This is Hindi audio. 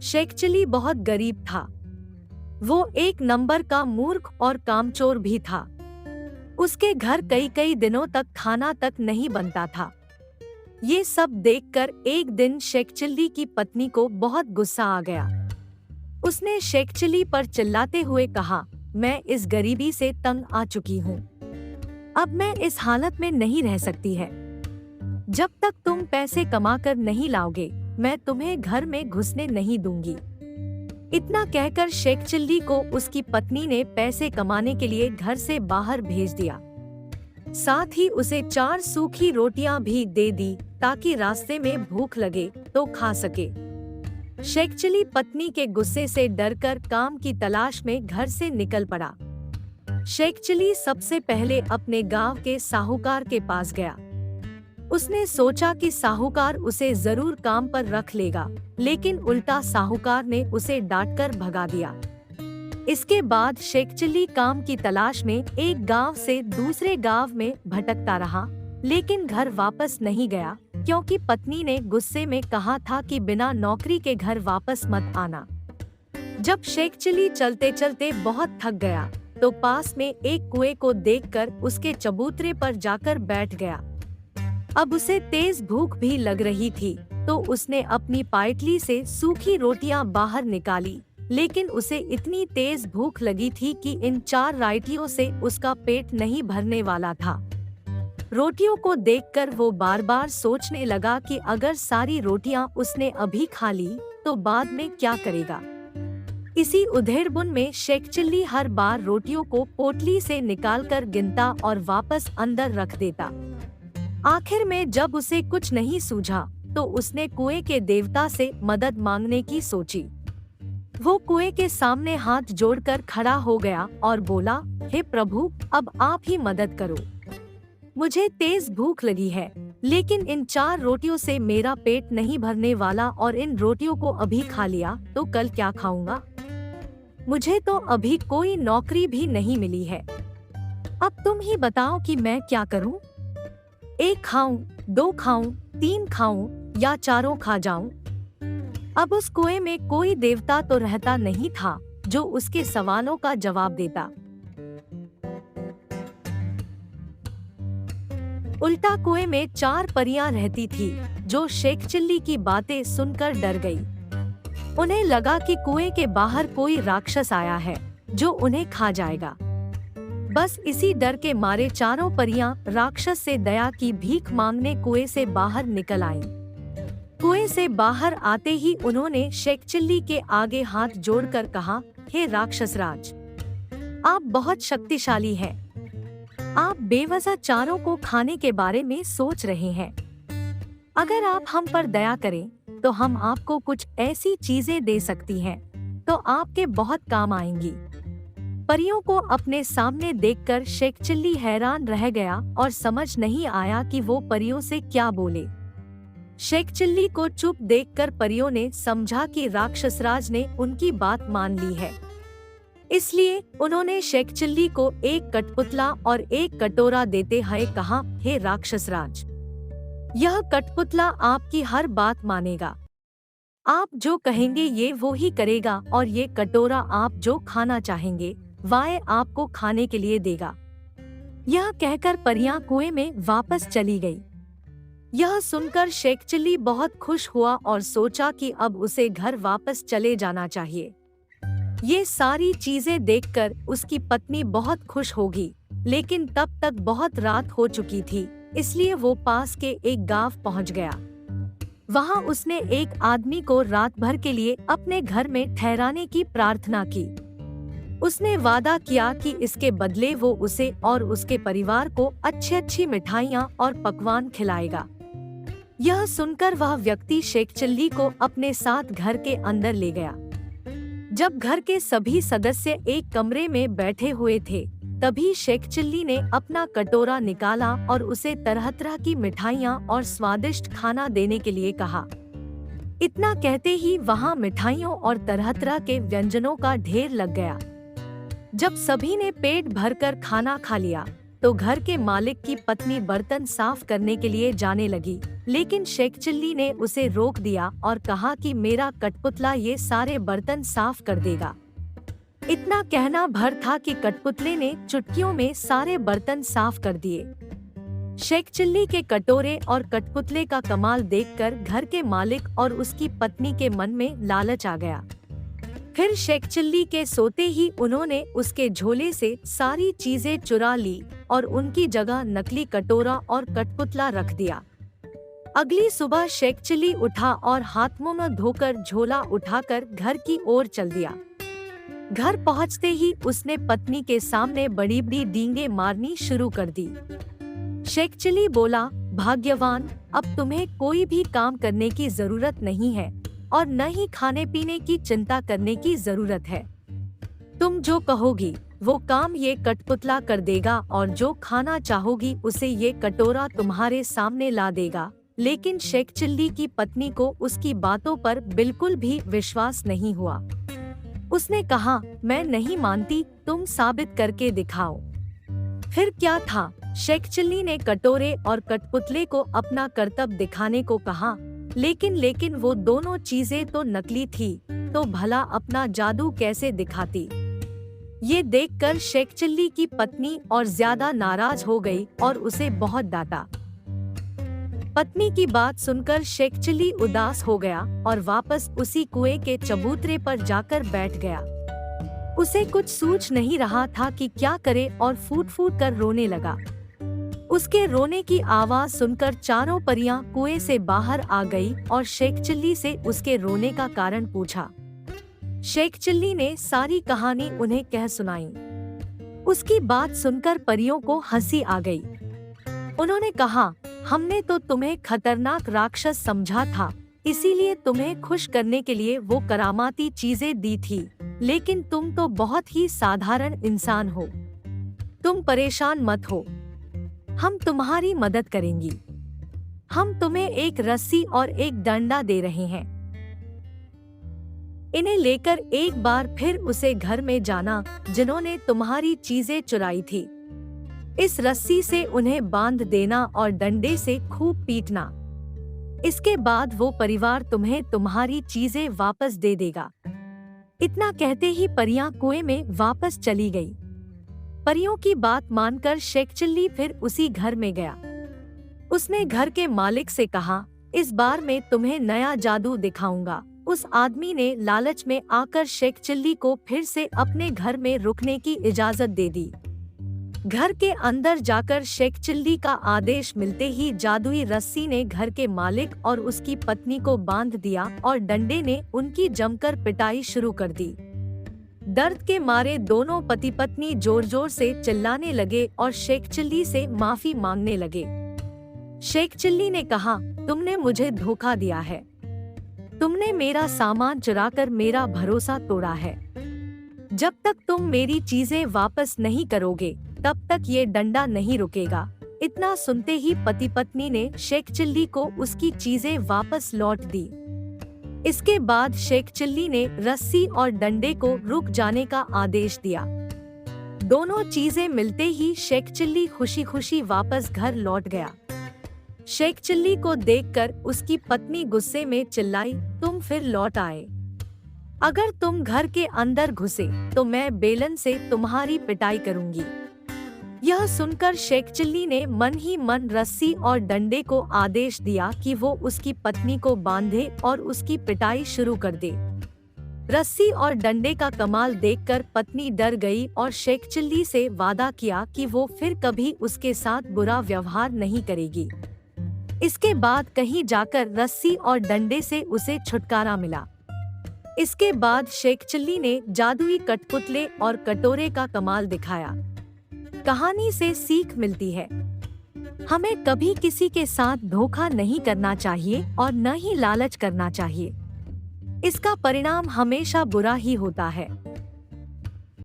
शेख चिल्ली बहुत गरीब था। वो एक नंबर का मूर्ख और कामचोर भी था। उसके घर कई कई दिनों तक खाना तक नहीं बनता था। ये सब देखकर एक दिन शेख चिल्ली की पत्नी को बहुत गुस्सा आ गया। उसने शेख चिल्ली पर चिल्लाते हुए कहा, मैं इस गरीबी से तंग आ चुकी हूँ। अब मैं इस हालत में नहीं रह सकती है। जब तक तुम पैसे कमाकर नहीं लाओगे, मैं तुम्हें घर में घुसने नहीं दूंगी। इतना कहकर शेख चिल्ली को उसकी पत्नी ने पैसे कमाने के लिए घर से बाहर भेज दिया। साथ ही उसे 4 सूखी रोटियां भी दे दी ताकि रास्ते में भूख लगे तो खा सके। शेख चिल्ली पत्नी के गुस्से से डरकर काम की तलाश में घर से निकल पड़ा। शेख चिल्ली सबसे पहले अपने गांव के साहूकार के पास गया। उसने सोचा कि साहूकार उसे जरूर काम पर रख लेगा, लेकिन उल्टा साहूकार ने उसे डांटकर भगा दिया। इसके बाद शेख चिल्ली काम की तलाश में एक गांव से दूसरे गांव में भटकता रहा, लेकिन घर वापस नहीं गया, क्योंकि पत्नी ने गुस्से में कहा था कि बिना नौकरी के घर वापस मत आना। जब शेख चिल्ली चलते चलते बहुत थक गया, तो पास में एक कुएं को देखकर उसके चबूतरे पर जाकर बैठ गया। अब उसे तेज भूख भी लग रही थी, तो उसने अपनी पायटली से सूखी रोटियां बाहर निकाली, लेकिन उसे इतनी तेज भूख लगी थी कि इन 4 रोटियों से उसका पेट नहीं भरने वाला था। रोटियों को देखकर वो बार बार सोचने लगा कि अगर सारी रोटियां उसने अभी खा ली तो बाद में क्या करेगा। इसी उधेड़बुन में शेख चिल्ली हर बार रोटियों को पोटली से निकालकर गिनता और वापस अंदर रख देता। आखिर में जब उसे कुछ नहीं सूझा, तो उसने कुएं के देवता से मदद मांगने की सोची। वो कुएं के सामने हाथ जोड़कर खड़ा हो गया और बोला, हे प्रभु, अब आप ही मदद करो। मुझे तेज भूख लगी है, लेकिन इन 4 रोटियों से मेरा पेट नहीं भरने वाला, और इन रोटियों को अभी खा लिया तो कल क्या खाऊंगा। मुझे तो अभी कोई नौकरी भी नहीं मिली है। अब तुम ही बताओ कि मैं क्या करूं? 1 खाऊं, 2 खाऊं, 3 खाऊं या चारों खा जाऊं? अब उस कुएं में कोई देवता तो रहता नहीं था जो उसके सवालों का जवाब देता। उल्टा कुएं में 4 परियां रहती थी, जो शेख चिल्ली की बातें सुनकर डर गई। उन्हें लगा कि कुएं के बाहर कोई राक्षस आया है जो उन्हें खा जाएगा। बस इसी डर के मारे चारों परियां राक्षस से दया की भीख मांगने कुएं से बाहर निकल आईं। कुएं से बाहर आते ही उन्होंने शेख चिल्ली के आगे हाथ जोड़कर कहा, हे राक्षस राज, आप बहुत शक्तिशाली हैं। आप बेवजह चारों को खाने के बारे में सोच रहे हैं। अगर आप हम पर दया करें तो हम आपको कुछ ऐसी चीजें दे सकती हैं तो आपके बहुत काम आएंगी। परियों को अपने सामने देखकर शेख चिल्ली हैरान रह गया और समझ नहीं आया कि वो परियों से क्या बोले। शेख चिल्ली को चुप देखकर परियों ने समझा कि राक्षसराज ने उनकी बात मान ली है। इसलिए उन्होंने शेख चिल्ली को एक कठपुतला और एक कटोरा देते हुए कहा, हे राक्षसराज, यह कठपुतला आपकी हर बात मानेगा। आप जो कहेंगे ये वो ही करेगा, और ये कटोरा आप जो खाना चाहेंगे वह आपको खाने के लिए देगा। यह कहकर परियां कुएं में वापस चली गई। यह सुनकर शेख चिल्ली बहुत खुश हुआ और सोचा कि अब उसे घर वापस चले जाना चाहिए। ये सारी चीजें देखकर उसकी पत्नी बहुत खुश होगी, लेकिन तब तक बहुत रात हो चुकी थी, इसलिए वो पास के एक गांव पहुंच गया। वहां उसने एक आदमी को रात भर के लिए अपने घर में ठहराने की प्रार्थना की। उसने वादा किया कि इसके बदले वो उसे और उसके परिवार को अच्छी मिठाइयाँ और पकवान खिलाएगा। यह सुनकर वह व्यक्ति शेख चिल्ली को अपने साथ घर के अंदर ले गया। जब घर के सभी सदस्य एक कमरे में बैठे हुए थे, तभी शेख चिल्ली ने अपना कटोरा निकाला और उसे तरह तरह की मिठाइयाँ और स्वादिष्ट खाना देने के लिए कहा। इतना कहते ही वहाँ मिठाइयों और तरह तरह के व्यंजनों का ढेर लग गया। जब सभी ने पेट भरकर खाना खा लिया, तो घर के मालिक की पत्नी बर्तन साफ करने के लिए जाने लगी, लेकिन शेख चिल्ली ने उसे रोक दिया और कहा कि मेरा कठपुतला ये सारे बर्तन साफ कर देगा। इतना कहना भर था कि कठपुतले ने चुटकियों में सारे बर्तन साफ कर दिए। शेख चिल्ली के कटोरे और कठपुतले का कमाल देखकर घर के मालिक और उसकी पत्नी के मन में लालच आ गया। फिर शेख चिल्ली के सोते ही उन्होंने उसके झोले से सारी चीजें चुरा ली और उनकी जगह नकली कटोरा और कठपुतला रख दिया। अगली सुबह शेख चिल्ली उठा और हाथ मुंह धोकर झोला उठाकर घर की ओर चल दिया। घर पहुंचते ही उसने पत्नी के सामने बड़ी बड़ी डींगे मारनी शुरू कर दी। शेख चिल्ली बोला, भाग्यवान, अब तुम्हें कोई भी काम करने की जरूरत नहीं है और न ही खाने पीने की चिंता करने की जरूरत है। तुम जो कहोगी वो काम ये कठपुतला कर देगा और जो खाना चाहोगी उसे ये कटोरा तुम्हारे सामने ला देगा। लेकिन शेख चिल्ली की पत्नी को उसकी बातों पर बिल्कुल भी विश्वास नहीं हुआ। उसने कहा, मैं नहीं मानती, तुम साबित करके दिखाओ। फिर क्या था, शेख चिल्ली ने कटोरे और कठपुतले को अपना करतब दिखाने को कहा, लेकिन वो दोनों चीजें तो नकली थी, तो भला अपना जादू कैसे दिखाती। ये देखकर शेख चिल्ली की पत्नी और ज्यादा नाराज हो गई और उसे बहुत डांटा। पत्नी की बात सुनकर शेख चिल्ली उदास हो गया और वापस उसी कुएं के चबूतरे पर जाकर बैठ गया। उसे कुछ सूझ नहीं रहा था कि क्या करे और फूट फूट कर रोने लगा। उसके रोने की आवाज सुनकर चारों परियां कुएं से बाहर आ गई और शेख चिल्ली से उसके रोने का कारण पूछा। शेख चिल्ली ने सारी कहानी उन्हें कह सुनाई। उसकी बात सुनकर परियों को हंसी आ गई। उन्होंने कहा, हमने तो तुम्हें खतरनाक राक्षस समझा था, इसीलिए तुम्हें खुश करने के लिए वो करामाती चीजें दी थी, लेकिन तुम तो बहुत ही साधारण इंसान हो। तुम परेशान मत हो, हम तुम्हारी मदद करेंगी। हम तुम्हें एक रस्सी और एक डंडा दे रहे हैं। इन्हें लेकर एक बार फिर उसे घर में जाना जिन्होंने तुम्हारी चीजें चुराई थी। इस रस्सी से उन्हें बांध देना और डंडे से खूब पीटना। इसके बाद वो परिवार तुम्हें तुम्हारी चीजें वापस दे देगा। इतना कहते ही परियां कुएं में वापस चली गई। परियों की बात मानकर शेख चिल्ली फिर उसी घर में गया। उसने घर के मालिक से कहा, इस बार मैं तुम्हें नया जादू दिखाऊंगा। उस आदमी ने लालच में आकर शेख चिल्ली को फिर से अपने घर में रुकने की इजाजत दे दी। घर के अंदर जाकर शेख चिल्ली का आदेश मिलते ही जादुई रस्सी ने घर के मालिक और उसकी पत्नी को बांध दिया और डंडे ने उनकी जमकर पिटाई शुरू कर दी। दर्द के मारे दोनों पति पत्नी जोर जोर से चिल्लाने लगे और शेख चिल्ली से माफी मांगने लगे। शेख चिल्ली ने कहा, तुमने मुझे धोखा दिया है। तुमने मेरा सामान चुराकर मेरा भरोसा तोड़ा है। जब तक तुम मेरी चीजें वापस नहीं करोगे तब तक ये डंडा नहीं रुकेगा। इतना सुनते ही पति पत्नी ने शेख चिल्ली को उसकी चीजें वापस लौट दी। इसके बाद शेख चिल्ली ने रस्सी और डंडे को रुक जाने का आदेश दिया। दोनों चीजें मिलते ही शेख चिल्ली खुशी खुशी वापस घर लौट गया। शेख चिल्ली को देखकर उसकी पत्नी गुस्से में चिल्लाई, तुम फिर लौट आए। अगर तुम घर के अंदर घुसे तो मैं बेलन से तुम्हारी पिटाई करूंगी। यह सुनकर शेख चिल्ली ने मन ही मन रस्सी और डंडे को आदेश दिया कि वो उसकी पत्नी को बांधे और उसकी पिटाई शुरू कर दे। रस्सी और डंडे का कमाल देखकर पत्नी डर गई और शेख चिल्ली से वादा किया कि वो फिर कभी उसके साथ बुरा व्यवहार नहीं करेगी। इसके बाद कहीं जाकर रस्सी और डंडे से उसे छुटकारा मिला। इसके बाद शेख चिल्ली ने जादुई कठपुतले और कटोरे का कमाल दिखाया। कहानी से सीख मिलती है, हमें कभी किसी के साथ धोखा नहीं करना चाहिए और न ही लालच करना चाहिए। इसका परिणाम हमेशा बुरा ही होता है।